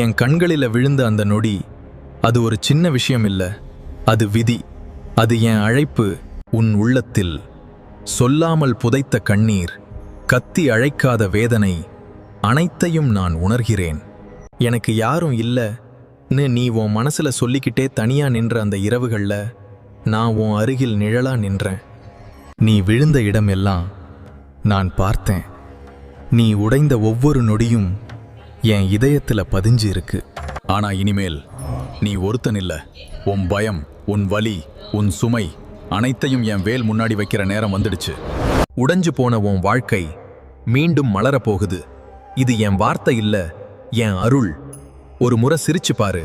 என் கண்களில விழுந்த அந்த நொடி, அது ஒரு சின்ன விஷயம் இல்ல, அது விதி. அது என் அழைப்பு. உன் உள்ளத்தில் சொல்லாமல் புதைத்த கண்ணீர், கத்தி அழைக்காத வேதனை, அனைத்தையும் நான் உணர்கிறேன். எனக்கு யாரும் இல்லன்னு நீ உன் மனசுல சொல்லிக்கிட்டே தனியா நின்ற அந்த இரவுகள்ல நான் உன் அருகில் நிழலா நின்றேன். நீ விழுந்த இடமெல்லாம் நான் பார்த்தேன். நீ உடைந்த ஒவ்வொரு நொடியும் என் இதயத்துல பதிஞ்சு இருக்கு. ஆனா இனிமேல் நீ ஒருத்தன் இல்ல. உன் பயம், உன் வலி, உன் சுமை அனைத்தையும் என் வேல் முன்னாடி வைக்கிற நேரம் வந்துடுச்சு. உடைஞ்சு போன உன் வாழ்க்கை மீண்டும் மலரப்போகுது. இது என் வார்த்தை இல்ல, என் அருள். ஒரு முறை சிரிச்சு பாரு.